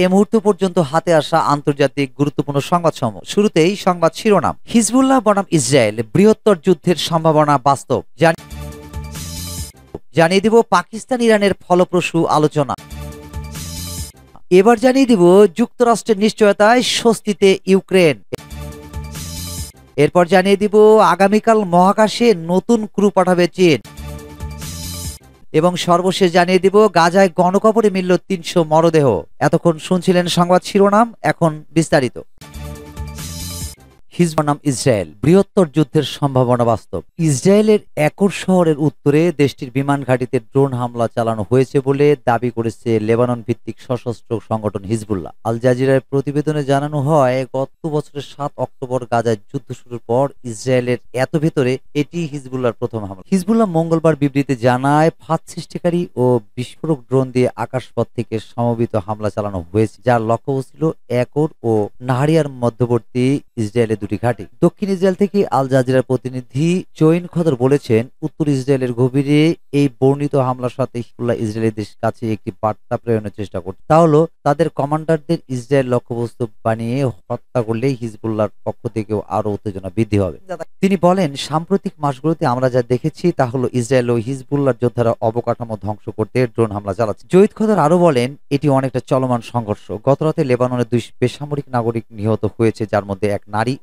এই মুহূর্ত পর্যন্ত হাতে আসা আন্তর্জাতিক গুরুত্বপূর্ণ সংবাদসমূহ। শুরুতেই সংবাদ শিরোনাম। হিজবুল্লাহ বনাম ইসরায়েল, বৃহত্তর যুদ্ধের সম্ভাবনা বাস্তব। জানিয়ে দিব পাকিস্তান ইরানের ফলপ্রসূ আলোচনা। এবার জানিয়ে দিব যুক্তরাষ্ট্রের নিশ্চয়তায় স্বস্তিতে ইউক্রেন। এরপর জানিয়ে দিব আগামীকাল মহাকাশে নতুন ক্রু পাঠাবে চীন। এবং সর্বশেষ জানিয়ে দিব গাজায় গণকবরে মিলল ৩০০ মরদেহ। এতক্ষণ শুনছিলেন সংবাদ শিরোনাম, এখন বিস্তারিত। হিজবুল্লাহ বনাম ইসরায়েল, বৃহত্তর যুদ্ধের সম্ভাবনা বাস্তব। ইসরায়েলের একর শহরের উত্তরে দেশটির বিমান ঘাঁটিতে ড্রোন হামলা চালানো হয়েছে বলে দাবি করেছে লেবানন ভিত্তিক সশস্ত্র সংগঠন হিজবুল্লাহ। আল জাজিরার প্রতিবেদনে জানানো হয়, গত বছরের ৭ অক্টোবর গাজায় যুদ্ধ শুরুর পর ইসরায়েলের এত ভেতরে এটি হিজবুল্লাহর প্রথম হামলা। হিজবুল্লাহ মঙ্গলবার বিবৃতি জানায়, ফাঁদ সৃষ্টিকারী ও বিস্ফোরক ড্রোন দিয়ে আকাশপথ থেকে সমবেত হামলা চালানো হয়েছে, যার লক্ষ্য ছিল একর ও নাহারিয়ার মধ্যবর্তী ইসরায়েলের দুটি ঘাঁটি। দক্ষিণ ইসরায়েল থেকে আল জাজিরার প্রতিনিধি জৈন খদর বলেছেন, উত্তর ইসরায়েলের গভীরে এই বর্ণিত হামলার সাথে হিজবুল্লাহ ইসরায়েলের কাছে একটি বার্তা প্রেরণের চেষ্টা করছে। তা হলো, তাদের কমান্ডারদের ইসরায়েল লক্ষ্যবস্তু বানিয়ে হত্যা করলে হিজবুল্লাহর পক্ষ থেকেও আরো উত্তেজনা বৃদ্ধি হবে। তিনি বলেন, সাম্প্রতিক মাসগুলোতে আমরা যা দেখেছি তা হলো ইসরায়েল ও হিজবুল্লাহর যোদ্ধারা অবকাঠামো ধ্বংস করতে ড্রোন হামলা চালাচ্ছে। জৈদ খদর আরো বলেন, এটি অনেকটা চলমান সংঘর্ষ। গতরাতে লেবাননের 2 বেসামরিক নাগরিক নিহত হয়েছে, যার মধ্যে এক নারী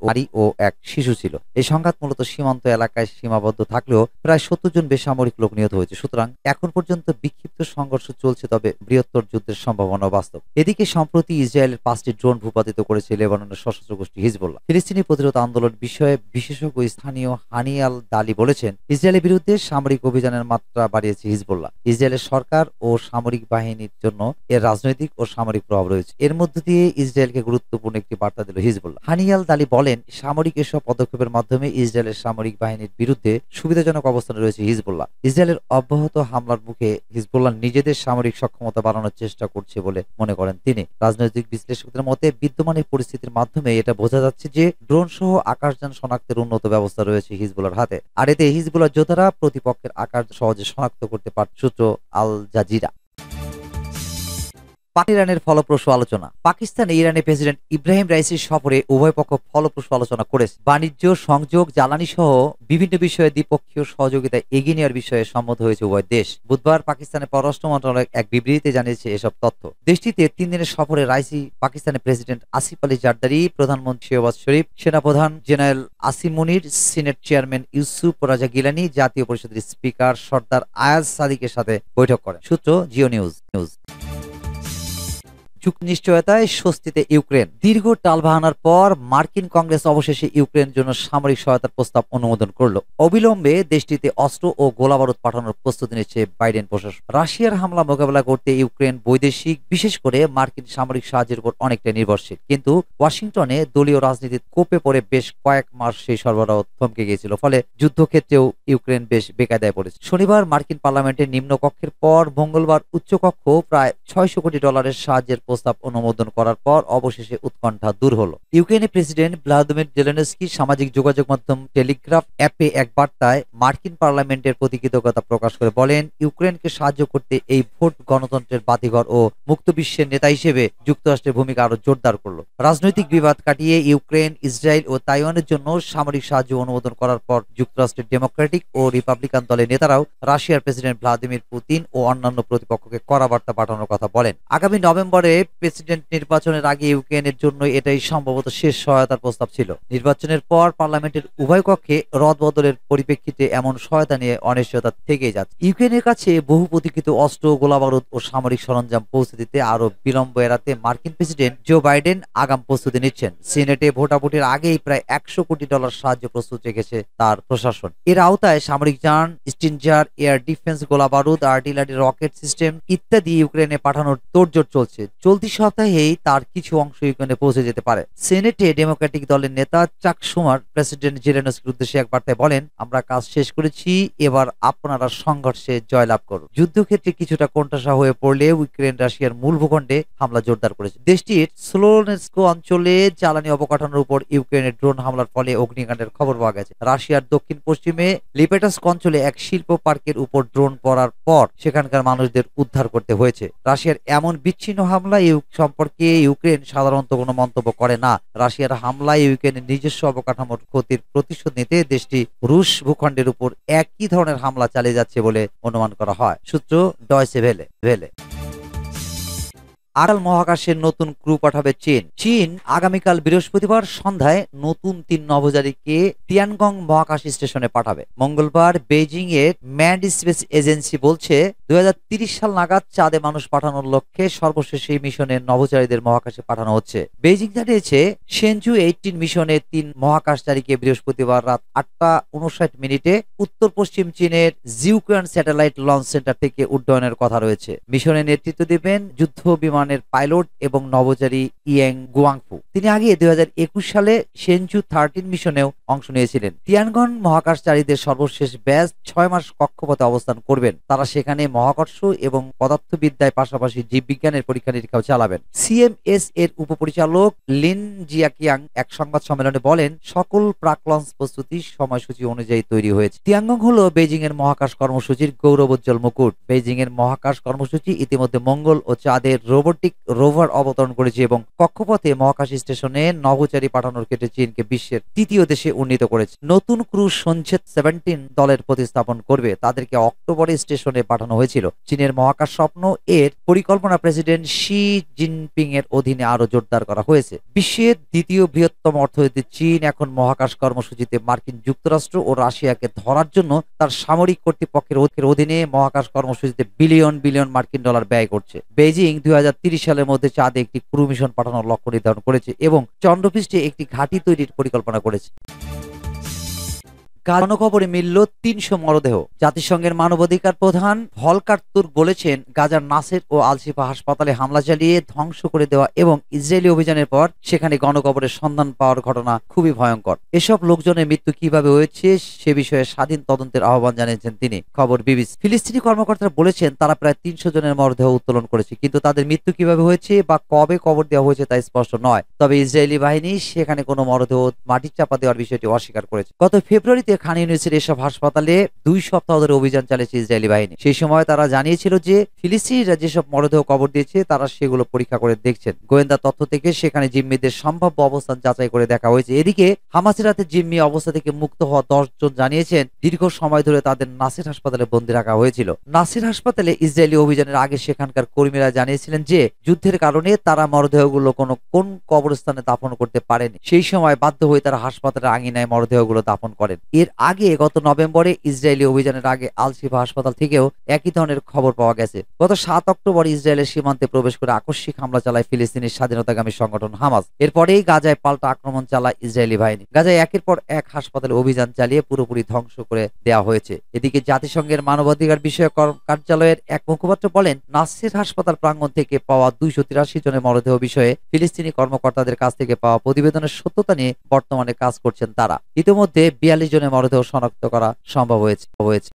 ও এক শিশু ছিল। এই সংঘাত মূলত সীমান্ত এলাকায় সীমাবদ্ধ থাকলেও প্রায় 70 জন বেসামরিক লোক নিহত হয়েছে। সুতরাং এখন পর্যন্ত বিক্ষিপ্ত সংঘর্ষ চলছে, তবে বৃহত্তর যুদ্ধের সম্ভাবনা বাস্তব। এদিকে সম্প্রতি ইসরায়েলের 5টি ড্রোন ভূপাতিত করেছে লেবাননের সশস্ত্র গোষ্ঠী হিজবুল্লাহ। ফিলিস্তিনি প্রতিরোধ আন্দোলন বিষয়ে বিশেষজ্ঞ স্থানীয় হানি আল দালি বলেছেন, ইসরায়েলের বিরুদ্ধে সামরিক অভিযানের মাত্রা বাড়িয়েছে হিজবুল্লাহ। ইসরায়েলের সরকার ও সামরিক বাহিনীর জন্য এর রাজনৈতিক ও সামরিক প্রভাব রয়েছে। এর মধ্য দিয়ে ইসরায়েলকে গুরুত্বপূর্ণ একটি বার্তা দিল হিজবুল্লাহ। হানি আল দালি বলেন, সামরিক এসব পদক্ষেপের মাধ্যমে ইসরায়েলের সামরিক বাহিনীর বিরুদ্ধে সুবিধাজনক অবস্থানে রয়েছে হিজবুল্লাহ। ইসরায়েলের অব্যাহত হামলার মুখে হিজবুল্লাহ নিজেদের সামরিক সক্ষমতা বাড়ানোর চেষ্টা করছে বলে মনে করেন তিনি। রাজনৈতিক বিশ্লেষকদের মতে, বিদ্যমান পরিস্থিতির মাধ্যমে এটা বোঝা যাচ্ছে যে ড্রোন সহ আকাশযান শনাক্তের উন্নত ব্যবস্থা রয়েছে হিজবুল্লাহর হাতে, আর এতে হিজবুল্লাহ যোদ্ধারা প্রতিপক্ষের আকাশ সহজে শনাক্ত করতে পারছে। সূত্র আল জাজিরা। ইরানের ফলপ্রসূ আলোচনা। পাকিস্তানে ইরানের প্রেসিডেন্ট ইব্রাহিম রাইসির সফরে উভয় পক্ষ ফলপ্রসূ আলোচনা করেছে। বাণিজ্য, সংযোগ, জ্বালানি সহ বিভিন্ন বিষয়ে দ্বিপক্ষীয় সহযোগিতা এগিয়ে নেওয়ার বিষয়ে সম্মত হয়েছে উভয় দেশ। বুধবার পাকিস্তানের পররাষ্ট্র মন্ত্রণালয় এক বিবৃতিতে জানিয়েছে এসব তথ্য। দেশটিতে 3 দিনের সফরে রাইসি পাকিস্তানের প্রেসিডেন্ট আসিফ আলী জারদারি, প্রধানমন্ত্রী শেহবাজ শরীফ, সেনাপ্রধান জেনারেল আসিম মুনির, সিনেট চেয়ারম্যান ইউসুফ রাজা গিলানি, জাতীয় পরিষদের স্পিকার সর্দার আয়াজ সাদিকের সাথে বৈঠক করেন। সূত্র জিও নিউজ। নিশ্চয়তায় স্বস্তিতে ইউক্রেন। দীর্ঘ টালবাহানার পর মার্কিন কংগ্রেস অবশেষে ইউক্রেনের জন্য সামরিক সহায়তার প্রস্তাব অনুমোদন করল। অবিলম্বে দেশটিতে অস্ত্র ও গোলাবারুদ পাঠানোর প্রস্তুতি নিচ্ছে বাইডেন প্রশাসন। রাশিয়ার হামলা মোকাবেলা করতে ইউক্রেন বৈদেশিক, বিশেষ করে মার্কিন সামরিক সাহায্যের উপর অনেকটা নির্ভরশীল। কিন্তু ওয়াশিংটনে দলীয় রাজনীতির কোপে পড়ে বেশ কয়েক মাস সেই সরবরাহ থমকে গিয়েছিল, ফলে যুদ্ধক্ষেত্রেও ইউক্রেন বেশ বেকায়দায় পড়েছে। শনিবার মার্কিন পার্লামেন্টের নিম্নকক্ষের পর মঙ্গলবার উচ্চকক্ষ প্রায় $600 কোটি সাহায্যের প্রস্তাব অনুমোদন করার পর অবশেষে উৎকণ্ঠা দূর হলো। ইউক্রেনের প্রেসিডেন্ট ভ্লাদিমির জেলেনস্কি সামাজিক যোগাযোগ মাধ্যম টেলিগ্রাফ অ্যাপে এক বার্তায় মার্কিন পার্লামেন্টের প্রতি কৃতজ্ঞতা প্রকাশ করে বলেন, ইউক্রেনকে সাহায্য করতে এই ভোট গণতন্ত্রের বাতিঘর ও মুক্ত বিশ্বের নেতা হিসেবে যুক্তরাষ্ট্রের ভূমিকা আরো জোরদার করলো। রাজনৈতিক বিবাদ কাটিয়ে ইউক্রেন, ইসরায়েল ও তাইওয়ানের জন্য সামরিক সাহায্য অনুমোদন করার পর যুক্তরাষ্ট্রের ডেমোক্রেটিক ও রিপাবলিকান দলের নেতারাও রাশিয়ার প্রেসিডেন্ট ভ্লাদিমির পুতিন ও অন্যান্য প্রতিপক্ষকে কড়া বার্তা পাঠানোর কথা বলেন। আগামী নভেম্বরে প্রেসিডেন্ট নির্বাচনের আগে ইউক্রেনের জন্য এটাই সম্ভবত শেষ সহায়তার প্রস্তাব ছিল। নির্বাচনের পর পার্লামেন্টের উভয় কক্ষে রদবদলের পরিপ্রেক্ষিতে এমন সহায়তা নিয়ে অনিশ্চয়তা থেকেই যাচ্ছে। ইউক্রেনের কাছে বহু প্রতীক্ষিত অস্ত্র, গোলাবারুদ ও সামরিক সরঞ্জাম পৌঁছে দিতে আরো বিলম্ব এড়াতে মার্কিন প্রেসিডেন্ট জো বাইডেন আগাম প্রস্তুতি নিচ্ছেন। সিনেটে ভোটাভুটির আগেই প্রায় $100 কোটি সাহায্য প্রস্তুত রেখেছে তার প্রশাসন। এর আওতায় সামরিক যান, স্টিনজার, এয়ার ডিফেন্স, গোলাবারুদ, আর্টিলারি, রকেট সিস্টেম ইত্যাদি ইউক্রেনে পাঠানোর তোড়জোড় চলছে। চলতি সপ্তাহেই তার কিছু অংশ ইউক্রেনে পৌঁছে যেতে পারে। সেনেটে ডেমোক্রেটিক দলের নেতা চাক শুমার প্রেসিডেন্ট জেলেনস্কির উদ্দেশ্যে এক বার্তায় বলেন, আমরা কাজ শেষ করেছি, এবার আপনারা সংঘর্ষে জয়লাভ করুন। যুদ্ধক্ষেত্রে কিছুটা কোণঠাসা হয়ে পড়লে ইউক্রেন রাশিয়ার মূল ভূখণ্ডে হামলা জোরদার করেছে। দেশটির স্লোনেস্কো অঞ্চলে জ্বালানি অবকাঠামোর উপর ইউক্রেনের ড্রোন হামলার ফলে অগ্নিকাণ্ডের খবর পাওয়া গেছে। রাশিয়ার দক্ষিণ পশ্চিমে লিপেটাস্ক অঞ্চলে এক শিল্প পার্কের উপর ড্রোন পড়ার পর সেখানকার মানুষদের উদ্ধার করতে হয়েছে। রাশিয়ার এমন বিচ্ছিন্ন হামলা সম্পর্কে ইউক্রেন সাধারণত কোনো মন্তব্য করে না। রাশিয়ার হামলায় ইউক্রেনের নিজস্ব অবকাঠামোর ক্ষতির প্রতিশোধ নিতে দেশটি রুশ ভূখণ্ডের উপর একই ধরনের হামলা চালিয়ে যাচ্ছে বলে অনুমান করা হয়। সূত্র ডয়চে ভেলে। আড়াল মহাকাশের নতুন ক্রু পাঠাবে চীন। চীন আগামীকাল বৃহস্পতিবার সন্ধ্যায় নতুন 3 নভোচারীকে তিয়ানগং মহাকাশ স্টেশনে পাঠাবে। মঙ্গলবার বেইজিং এর ম্যানড স্পেস এজেন্সি বলছে 2030 সাল নাগাদ চাঁদে মানুষ পাঠানোর লক্ষ্যে সর্বশেষ এই মিশনে নভোচারীদের মহাকাশে পাঠানো হচ্ছে। বেইজিং জানিয়েছে সেনজু 18 মিশনে 3 মহাকাশচারীকে বৃহস্পতিবার রাত 8:59 উত্তর পশ্চিম চীনের জিউকুয়ান স্যাটেলাইট লঞ্চ সেন্টার থেকে উড্ডয়নের কথা রয়েছে। মিশনে নেতৃত্ব দেবেন যুদ্ধ বিমানের পাইলট এবং নভোচারী ইয়াং গুয়াংফু। তিনি আগে 2021 সালে সেনজু 13 মিশনেও অংশ নিয়েছিলেন। তিয়ানগন মহাকাশচারীদের সর্বশেষ ব্যাচ 6 মাস কক্ষপথে অবস্থান করবেন। তারা সেখানে মহাকর্ষ এবং পদার্থবিদ্যায় পাশাপাশি জীববিজ্ঞানের পরীক্ষা নিরীক্ষাও চালাবেন। সিএমএস এর উপপরিচালক লিন জিয়াকিয়াং এক সংবাদ সম্মেলনে বলেন, সকল প্রাক লঞ্চ প্রস্তুতি সময়সূচি অনুযায়ী তৈরি হয়েছে। তিয়ানগং হলো বেইজিং এর মহাকাশ কর্মসূচির গৌরবোজ্জ্বল মুকুট। বেইজিং এর মহাকাশ কর্মসূচি ইতিমধ্যে মঙ্গল ও চাঁদের রোবোটিক রোভার অবতরণ করেছে এবং কক্ষপথে মহাকাশ স্টেশনে নভোচারী পাঠানোর ক্ষেত্রে চীনকে বিশ্বের 3য় দেশে উন্নীত করেছে। নতুন ক্রু সঞ্চেত 17 দলের প্রতিস্থাপন করবে। তাদেরকে অক্টোবরে স্টেশনে পাঠানো হয়েছিল। চীনের মহাকাশ স্বপ্ন এর পরিকল্পনা প্রেসিডেন্ট শি জিনপিং এর অধীনে আরো জোরদার করা হয়েছে। বিশ্বের 2য় বৃহত্তম অর্থনীতি চীন এখন মহাকাশ কর্মসূচিতে মার্কিন যুক্তরাষ্ট্র ও রাশিয়াকে ধরার জন্য তার সামরিক কর্তৃপক্ষের অধীনে মহাকাশ কর্মসূচিতে বিলিয়ন বিলিয়ন মার্কিন ডলার ব্যয় করছে। বেইজিং 2030 সালের মধ্যে চাঁদে একটি ক্রু মিশন পাঠানোর লক্ষ্য নির্ধারণ করেছে এবং চন্দ্রপৃষ্ঠে একটি ঘাঁটি তৈরির পরিকল্পনা করেছে। গণকবরে মিলল 300 মরদেহ। জাতিসংঘের মানবাধিকার প্রধান ভলকার তুর্ক বলেছেন, গাজার নাসের ও আল-শিফা হাসপাতালে হামলা চালিয়ে ধ্বংস করে দেওয়া এবং ইসরায়েলি অভিযানের পর সেখানে গণকবরের সন্ধান পাওয়ার ঘটনা খুবই ভয়ঙ্কর। এসব লোকজনের মৃত্যু কিভাবে হয়েছে সে বিষয়ে স্বাধীন তদন্তের আহ্বান জানিয়েছেন তিনি। খবর বিবিসি। ফিলিস্তিনি কর্মকর্তারা বলেছেন, তারা প্রায় 300 জনের মরদেহ উত্তোলন করেছে, কিন্তু তাদের মৃত্যু কিভাবে হয়েছে বা কবে কবর দেওয়া হয়েছে তা স্পষ্ট নয়। তবে ইসরায়েলি বাহিনী সেখানে কোনো মরদেহ মাটির চাপা দেওয়ার বিষয়টি অস্বীকার করেছে। গত ফেব্রুয়ারিতে খান ইউনিসের এসব হাসপাতালে 2 সপ্তাহ ধরে অভিযান চালিয়েছে ইসরায়েলি বাহিনী। সেই সময় তারা জানিয়েছিল যে ফিলিস্তিনিরা যেসব মরদেহ কবর দিয়েছে তারা সেগুলো পরীক্ষা করে দেখছেন। গোয়েন্দা তথ্য থেকে সেখানে জিম্মিদের সম্ভাব্য অবস্থান যাচাই করে দেখা হয়েছে। এদিকে হামাসের হাতে জিম্মি অবস্থা থেকে মুক্ত হওয়া 10 জন জানিয়েছেন, দীর্ঘ সময় ধরে তাদের নাসির হাসপাতালে বন্দী রাখা হয়েছিল। নাসির হাসপাতালে ইসরায়েলি অভিযানের আগে সেখানকার কর্মীরা জানিয়েছিলেন যে যুদ্ধের কারণে তারা মরদেহগুলো কোন কবরস্থানে দাফন করতে পারেনি। সেই সময় বাধ্য হয়ে তারা হাসপাতালের আঙিনায় মরদেহগুলো দাফন করেন। এর আগে গত নভেম্বরে ইসরায়েলি অভিযানের আগে আল-শিফা হাসপাতাল থেকেও একই ধরনের খবর পাওয়া গেছে। গত 7 অক্টোবর ইসরায়েলের সীমান্তে প্রবেশ করে আকস্মিক হামলা চালায় ফিলিস্তিনের স্বাধীনতাকামী সংগঠন হামাস। এরপরেই গাজায় পাল্টা আক্রমণ চালায় ইসরায়েলি বাহিনী। গাজায় একের পর এক হাসপাতালে অভিযান চালিয়ে পুরোপুরি ধ্বংস করে দেওয়া হয়েছে। এদিকে জাতিসংঘের মানবাধিকার বিষয়ক কার্যালয়ের এক মুখপাত্র বলেন, নাসির হাসপাতাল প্রাঙ্গণ থেকে পাওয়া 283 জনের মরদেহ বিষয়ে ফিলিস্তিনি কর্মকর্তাদের কাছ থেকে পাওয়া প্রতিবেদনের সত্যতা নিয়ে বর্তমানে কাজ করছেন তারা। ইতিমধ্যে 42 জনের মরদেহ শনাক্ত করা সম্ভব হয়েছে।